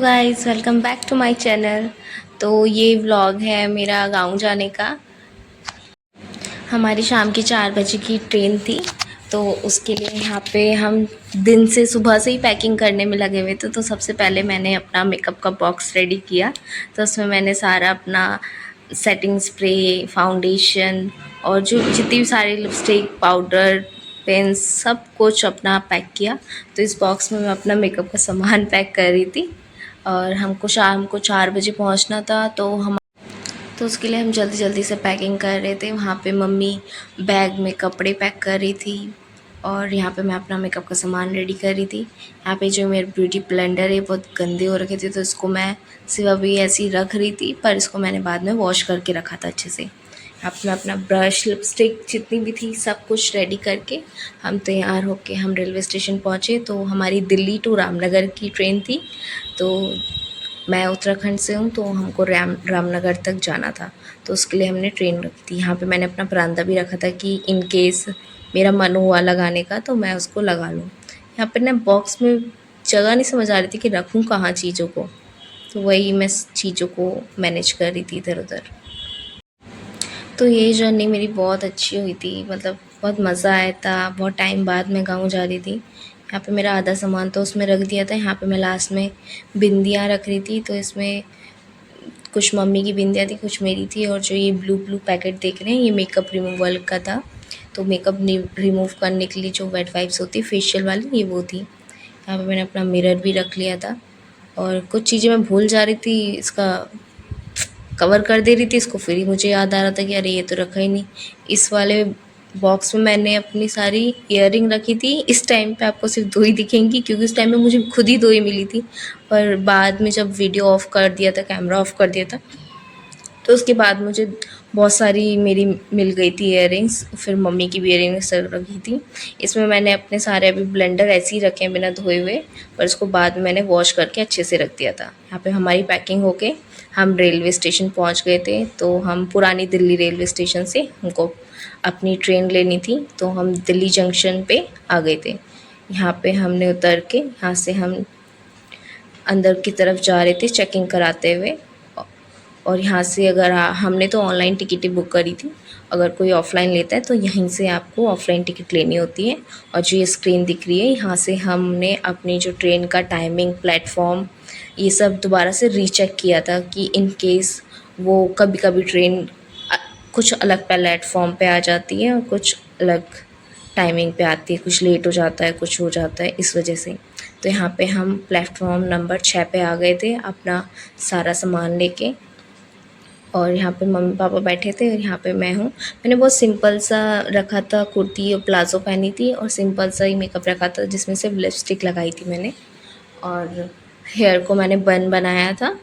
Guys, welcome back to my channel. तो ये vlog है मेरा गांव जाने का। हमारी शाम की 4 बजे की ट्रेन थी, तो उसके लिए यहाँ पे हम दिन से सुबह से ही पैकिंग करने में लगे हुए थे। तो सबसे पहले मैंने अपना मेकअप का बॉक्स रेडी किया। तो उसमें मैंने सारा अपना सेटिंग स्प्रे, फाउंडेशन और जो जितनी भी सारी लिपस्टिक, पाउडर, पेन्स, सब कुछ अपना पैक किया। तो इस बॉक्स में मैं अपना मेकअप का सामान पैक कर रही थी और हमको शाम को 4 बजे पहुंचना था। तो उसके लिए हम जल्दी जल्दी से पैकिंग कर रहे थे। वहाँ पे मम्मी बैग में कपड़े पैक कर रही थी और यहाँ पे मैं अपना मेकअप का सामान रेडी कर रही थी। यहाँ पे जो मेरे ब्यूटी ब्लेंडर है बहुत गंदे हो रखे थे, तो इसको मैं सिर्फ अभी ऐसे ही रख रही थी, पर इसको मैंने बाद में वॉश करके रखा था अच्छे से। यहाँ पे मैं अपना ब्रश, लिपस्टिक जितनी भी थी सब कुछ रेडी करके हम तैयार होके हम रेलवे स्टेशन पहुँचे। तो हमारी दिल्ली टू रामनगर की ट्रेन थी। तो मैं उत्तराखंड से हूँ, तो हमको रामनगर तक जाना था। तो उसके लिए हमने ट्रेन रखी थी। यहाँ पे मैंने अपना परांदा भी रखा था कि इन केस मेरा मन हुआ लगाने का तो मैं उसको लगा लूँ। यहाँ पर ना बॉक्स में जगह नहीं समझ आ रही थी कि रखूँ कहाँ चीज़ों को, तो वही मैं चीज़ों को मैनेज कर रही थी इधर उधर। तो ये जर्नी मेरी बहुत अच्छी हुई थी, मतलब बहुत मज़ा आया था। बहुत टाइम बाद मैं गाँव जा रही थी। यहाँ पे मेरा आधा सामान तो उसमें रख दिया था। यहाँ पे मैं लास्ट में बिंदियाँ रख रही थी, तो इसमें कुछ मम्मी की बिंदियाँ थी, कुछ मेरी थी। और जो ये ब्लू ब्लू पैकेट देख रहे हैं, ये मेकअप रिमूवल का था। तो मेकअप रिमूव करने के लिए जो वेट वाइप्स होती है फेशियल वाली, ये वो थी। यहाँ पे मैंने अपना मिरर भी रख लिया था और कुछ चीज़ें मैं भूल जा रही थी, इसका कवर कर दे रही थी इसको, फिर ही मुझे याद आ रहा था कि अरे ये तो रखा ही नहीं। इस वाले बॉक्स में मैंने अपनी सारी इयररिंग रखी थी। इस टाइम पे आपको सिर्फ 2 ही दिखेंगी, क्योंकि उस टाइम पे मुझे खुद ही 2 ही मिली थी। पर बाद में जब वीडियो ऑफ कर दिया था, कैमरा ऑफ कर दिया था, तो उसके बाद मुझे बहुत सारी मेरी मिल गई थी इयररिंग्स। फिर मम्मी की भी इयररिंग्स रखी थी। इसमें मैंने अपने सारे अभी ब्लेंडर ऐसे ही रखे हैं बिना धोए हुए, पर इसको बाद में मैंने वॉश करके अच्छे से रख दिया था। यहाँ पे हमारी पैकिंग होके हम रेलवे स्टेशन पहुँच गए थे। तो हम पुरानी दिल्ली रेलवे स्टेशन से हमको अपनी ट्रेन लेनी थी, तो हम दिल्ली जंक्शन पे आ गए थे। यहाँ पे हमने उतर के यहाँ से हम अंदर की तरफ जा रहे थे चेकिंग कराते हुए। और यहाँ से अगर हमने तो ऑनलाइन टिकटें बुक करी थी, अगर कोई ऑफ़लाइन लेता है तो यहीं से आपको ऑफ़लाइन टिकट लेनी होती है। और जो ये स्क्रीन दिख रही है, यहाँ से हमने अपनी जो ट्रेन का टाइमिंग, प्लेटफॉर्म, ये सब दोबारा से रीचेक किया था कि इन केस वो कभी कभी ट्रेन कुछ अलग प्लेटफॉर्म पे आ जाती है और कुछ अलग टाइमिंग पे आती है, कुछ लेट हो जाता है, कुछ हो जाता है, इस वजह से। तो यहाँ पे हम प्लेटफॉर्म नंबर 6 पे आ गए थे अपना सारा सामान लेके। और यहाँ पे मम्मी पापा बैठे थे और यहाँ पे मैं हूँ। मैंने बहुत सिंपल सा रखा था, कुर्ती और प्लाज़ो पहनी थी और सिंपल सा ही मेकअप रखा था, जिसमें सिर्फ लिपस्टिक लगाई थी मैंने। और हेयर को मैंने बन बनाया था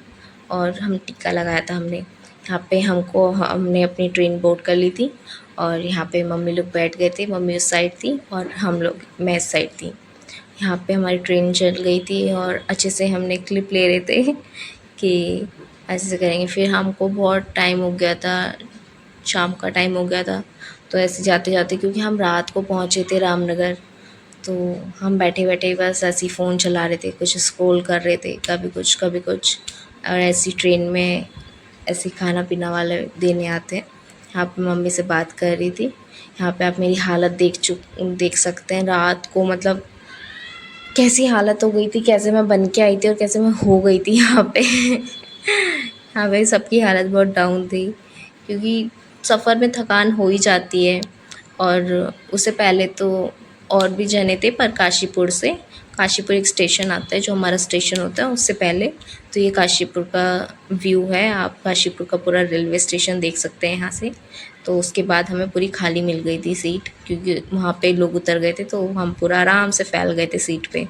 और हम टिक्का लगाया था हमने। यहाँ पे हमने अपनी ट्रेन बोर्ड कर ली थी और यहाँ पे मम्मी लोग बैठ गए थे। मम्मी उस साइड थी और मैं इस साइड थी। यहाँ पे हमारी ट्रेन चल गई थी और अच्छे से हमने क्लिप ले रहे थे कि ऐसे से करेंगे। फिर हमको बहुत टाइम हो गया था, शाम का टाइम हो गया था। तो ऐसे जाते जाते, क्योंकि हम रात को पहुँचे थे रामनगर, तो हम बैठे बैठे बस ऐसे ही फ़ोन चला रहे थे, कुछ स्क्रॉल कर रहे थे, कभी कुछ कभी कुछ। और ऐसी ट्रेन में ऐसे खाना पीना वाले देने आते हैं। यहाँ पे मम्मी से बात कर रही थी। यहाँ पे आप मेरी हालत देख सकते हैं रात को, मतलब कैसी हालत हो गई थी, कैसे मैं बन के आई थी और कैसे मैं हो गई थी यहाँ पे। हाँ भाई, सबकी हालत बहुत डाउन थी, क्योंकि सफ़र में थकान हो ही जाती है। और उससे पहले तो और भी जने थे, पर काशीपुर एक स्टेशन आता है, जो हमारा स्टेशन होता है उससे पहले। तो ये काशीपुर का व्यू है, आप काशीपुर का पूरा रेलवे स्टेशन देख सकते हैं यहाँ से। तो उसके बाद हमें पूरी खाली मिल गई थी सीट, क्योंकि वहाँ पे लोग उतर गए थे, तो हम पूरा आराम से फैल गए थे सीट पे।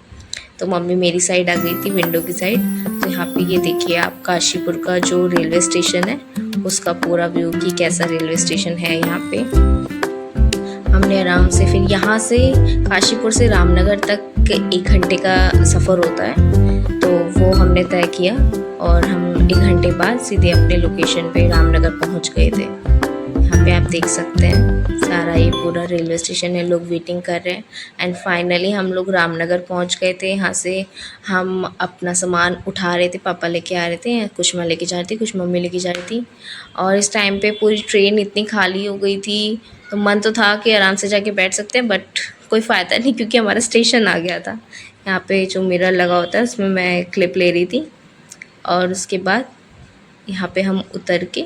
तो मम्मी मेरी साइड आ गई थी, विंडो की साइड। तो यहाँ पे ये देखिए आप, काशीपुर का जो रेलवे स्टेशन है उसका पूरा व्यू कि कैसा रेलवे स्टेशन है यहाँ पे। हमने आराम से फिर यहाँ से काशीपुर से रामनगर तक 1 घंटे का सफ़र होता है, तो वो हमने तय किया और हम 1 घंटे बाद सीधे अपने लोकेशन पे रामनगर पहुँच गए थे। यहाँ पे आप देख सकते हैं सारा ये पूरा रेलवे स्टेशन है, लोग वेटिंग कर रहे हैं। एंड फाइनली हम लोग रामनगर पहुँच गए थे। यहाँ से हम अपना सामान उठा रहे थे, पापा लेके आ रहे थे, कुछ मैं लेके जा रही थी, कुछ मम्मी लेके जा रही थी। और इस टाइम पे पूरी ट्रेन इतनी खाली हो गई थी, तो मन तो था कि आराम से जाके बैठ सकते हैं, बट कोई फ़ायदा नहीं क्योंकि हमारा स्टेशन आ गया था। यहाँ पे जो मिरर लगा होता है उसमें मैं क्लिप ले रही थी, और उसके बाद यहाँ पे हम उतर के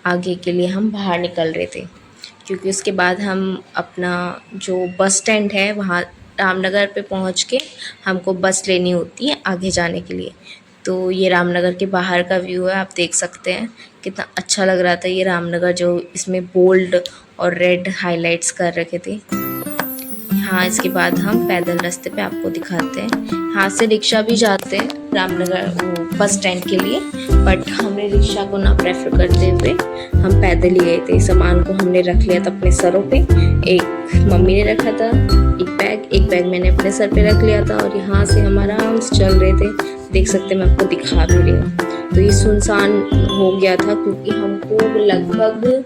आगे के लिए हम बाहर निकल रहे थे, क्योंकि उसके बाद हम अपना जो बस स्टैंड है वहाँ रामनगर पे पहुँच के हमको बस लेनी होती है आगे जाने के लिए। तो ये रामनगर के बाहर का व्यू है, आप देख सकते हैं कितना अच्छा लग रहा था ये रामनगर, जो इसमें बोल्ड और रेड हाइलाइट्स कर रखे थे। हाँ, इसके बाद हम पैदल रास्ते पे आपको दिखाते हैं। यहाँ से रिक्शा भी जाते हैं रामनगर वो बस स्टैंड के लिए, बट हमने रिक्शा को ना प्रेफर करते हुए हम पैदल ही गए थे। सामान को हमने रख लिया था अपने सरों पे, एक मम्मी ने रखा था, एक बैग मैंने अपने सर पे रख लिया था, और यहाँ से हम आराम से चल रहे थे। देख सकते हैं, मैं आपको दिखा भी रही हूँ। तो ये सुनसान हो गया था क्योंकि हमको लगभग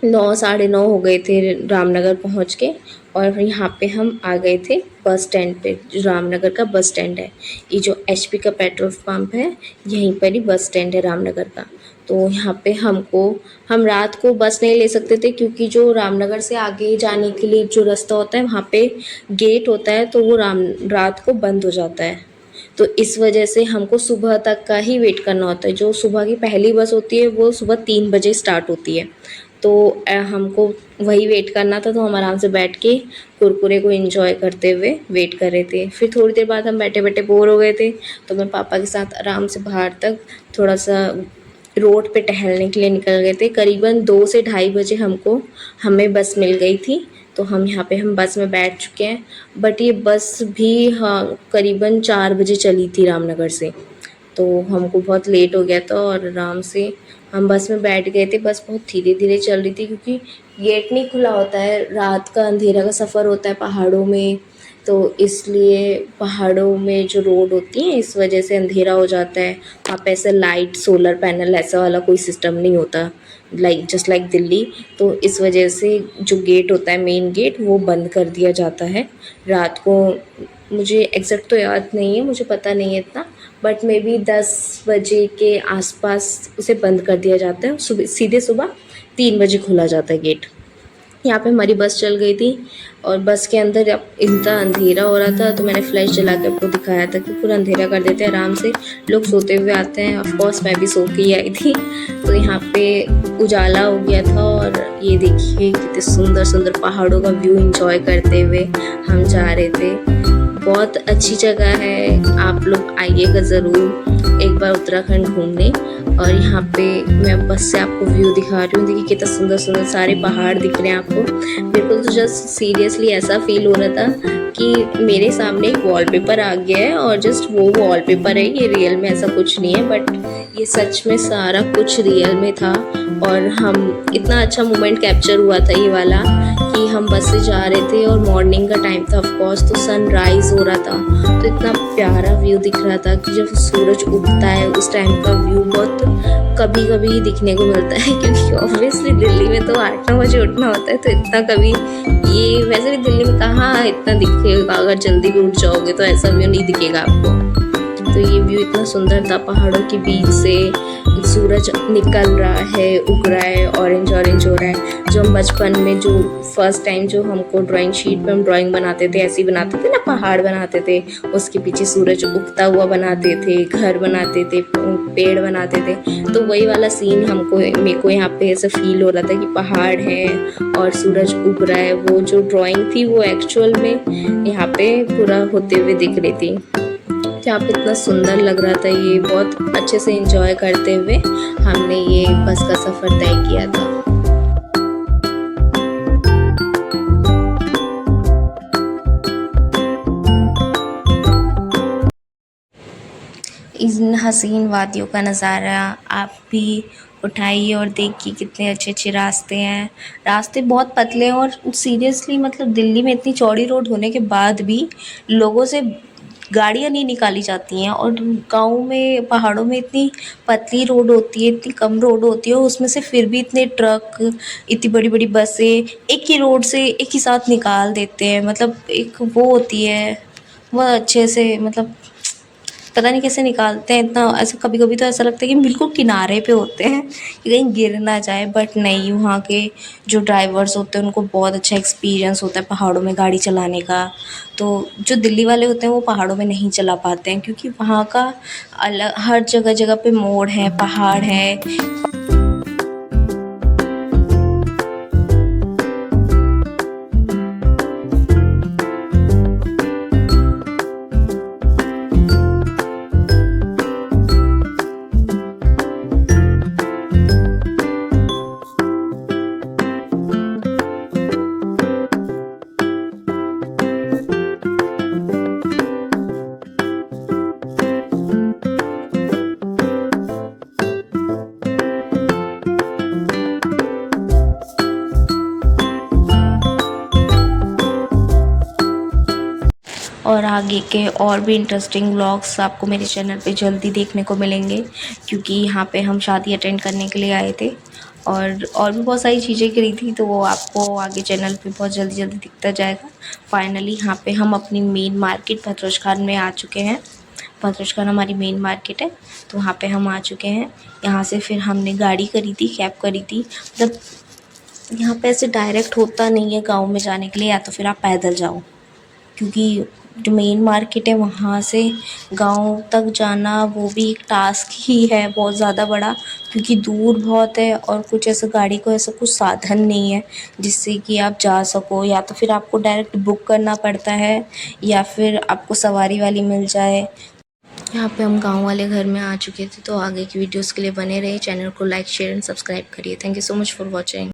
9 साढ़े 9 हो गए थे रामनगर पहुँच के, और यहाँ पे हम आ गए थे बस स्टैंड पे, जो रामनगर का बस स्टैंड है। ये जो एचपी का पेट्रोल पंप है यहीं पर ही बस स्टैंड है रामनगर का। तो यहाँ पे हम रात को बस नहीं ले सकते थे क्योंकि जो रामनगर से आगे जाने के लिए जो रास्ता होता है वहाँ पे गेट होता है, तो वो रात को बंद हो जाता है। तो इस वजह से हमको सुबह तक का ही वेट करना होता है। जो सुबह की पहली बस होती है वो सुबह 3 बजे स्टार्ट होती है, तो हमको वही वेट करना था। तो हम आराम से बैठ के कुरकुरे को एंजॉय करते हुए वेट कर रहे थे। फिर थोड़ी देर बाद हम बैठे बैठे बोर हो गए थे, तो मैं पापा के साथ आराम से बाहर तक थोड़ा सा रोड पे टहलने के लिए निकल गए थे। करीबन 2 से ढाई बजे हमें बस मिल गई थी, तो हम बस में बैठ चुके हैं। बट ये बस भी हाँ करीबन 4 बजे चली थी रामनगर से, तो हमको बहुत लेट हो गया था और आराम से हम बस में बैठ गए थे। बस बहुत धीरे धीरे चल रही थी क्योंकि गेट नहीं खुला होता है, रात का अंधेरा का सफ़र होता है पहाड़ों में, तो इसलिए पहाड़ों में जो रोड होती है इस वजह से अंधेरा हो जाता है। वहाँ पे ऐसे लाइट सोलर पैनल ऐसा वाला कोई सिस्टम नहीं होता, जस्ट लाइक दिल्ली। तो इस वजह से जो गेट होता है मेन गेट वो बंद कर दिया जाता है रात को। मुझे एग्जैक्ट तो याद नहीं है, मुझे पता नहीं है इतना, बट मे बी 10 बजे के आसपास उसे बंद कर दिया जाता है। सीधे सुबह 3 बजे खोला जाता है गेट। यहाँ पे हमारी बस चल गई थी और बस के अंदर अब इतना अंधेरा हो रहा था, तो मैंने फ्लैश जला के आपको दिखाया था कि पूरा अंधेरा कर देते हैं आराम से, लोग सोते हुए आते हैं। ऑफ कोर्स मैं भी सो के ही आई थी, तो यहाँ पे उजाला हो गया था। और ये देखिए कितने सुंदर सुंदर पहाड़ों का व्यू एंजॉय करते हुए हम जा रहे थे। बहुत अच्छी जगह है, आप लोग आइएगा ज़रूर एक बार उत्तराखंड घूमने। और यहाँ पे मैं बस से आपको व्यू दिखा रही हूँ, देखिए कितना सुंदर सुंदर सारे पहाड़ दिख रहे हैं आपको। मेरे को तो जस्ट सीरियसली ऐसा फील हो रहा था कि मेरे सामने एक वॉलपेपर आ गया है और जस्ट वो वॉलपेपर है, ये रियल में ऐसा कुछ नहीं है, बट ये सच में सारा कुछ रियल में था। और हम इतना अच्छा मोमेंट कैप्चर हुआ था ये वाला कि हम बस से जा रहे थे और मॉर्निंग का टाइम था ऑफ कोर्स, तो सनराइज़ हो रहा था, तो इतना प्यारा व्यू दिख रहा था कि जब सूरज उगता है उस टाइम का व्यू बहुत कभी कभी दिखने को मिलता है, क्योंकि ऑब्वियसली दिल्ली में तो 8-9 बजे उठना होता है, तो इतना कभी ये वैसे भी दिल्ली में कहाँ इतना दिखेगा, अगर जल्दी भी उठ जाओगे तो ऐसा व्यू नहीं दिखेगा आपको। तो ये व्यू इतना सुंदर था, पहाड़ों के बीच से सूरज निकल रहा है, उग रहा है, ऑरेंज ऑरेंज हो रहा है। जो हम बचपन में जो फर्स्ट टाइम जो हमको ड्राइंग शीट पे हम ड्राइंग बनाते थे, ऐसे ही बनाते थे ना, पहाड़ बनाते थे, उसके पीछे सूरज उगता हुआ बनाते थे, घर बनाते थे, पेड़ बनाते थे, तो वही वाला सीन मेरे को यहाँ पे ऐसा फील हो रहा था कि पहाड़ है और सूरज उग रहा है। वो जो ड्राइंग थी वो एक्चुअल में यहाँ पे पूरा होते हुए दिख रही थी। यहाँ पे इतना सुंदर लग रहा था, ये बहुत अच्छे से एंजॉय करते हुए हमने ये बस का सफ़र तय किया था। इन हसीन वादियों का नज़ारा आप भी उठाइए और देखिए कितने अच्छे अच्छे रास्ते हैं। रास्ते बहुत पतले हैं और सीरियसली मतलब दिल्ली में इतनी चौड़ी रोड होने के बाद भी लोगों से गाड़ियाँ नहीं निकाली जाती हैं। और गाँव में पहाड़ों में इतनी पतली रोड होती है, इतनी कम रोड होती है, उसमें से फिर भी इतने ट्रक, इतनी बड़ी बड़ी बसें एक ही रोड से एक ही साथ निकाल देते हैं। मतलब एक वो होती है, वह अच्छे से मतलब पता नहीं कैसे निकालते हैं इतना। ऐसा कभी कभी तो ऐसा लगता है कि बिल्कुल किनारे पे होते हैं कि कहीं गिर ना जाए, बट नहीं, वहाँ के जो ड्राइवर्स होते हैं उनको बहुत अच्छा एक्सपीरियंस होता है पहाड़ों में गाड़ी चलाने का। तो जो दिल्ली वाले होते हैं वो पहाड़ों में नहीं चला पाते हैं, क्योंकि वहाँ का अलग हर जगह जगह पे मोड़ है, पहाड़ है। और आगे के और भी इंटरेस्टिंग व्लॉग्स आपको मेरे चैनल पे जल्दी देखने को मिलेंगे, क्योंकि यहाँ पे हम शादी अटेंड करने के लिए आए थे और भी बहुत सारी चीज़ें करी थी, तो वो आपको आगे चैनल पे बहुत जल्दी जल्दी दिखता जाएगा। फाइनली यहाँ पे हम अपनी मेन मार्केट भद्रोज खान में आ चुके हैं। भद्रोज खान हमारी मेन मार्केट है, तो वहाँ पे हम आ चुके हैं। यहाँ से फिर हमने गाड़ी करी थी, कैब करी थी। मतलब यहाँ पे ऐसे डायरेक्ट होता नहीं है गाँव में जाने के लिए, या तो फिर आप पैदल जाओ, क्योंकि जो मेन मार्केट है वहाँ से गाँव तक जाना वो भी एक टास्क ही है बहुत ज़्यादा बड़ा, क्योंकि दूर बहुत है और कुछ ऐसा गाड़ी को ऐसा कुछ साधन नहीं है जिससे कि आप जा सको। या तो फिर आपको डायरेक्ट बुक करना पड़ता है, या फिर आपको सवारी वाली मिल जाए। यहाँ पे हम गाँव वाले घर में आ चुके थे, तो आगे की वीडियोस के लिए बने रहिए। चैनल को लाइक शेयर एंड सब्सक्राइब करिए। Thank you so much for watching.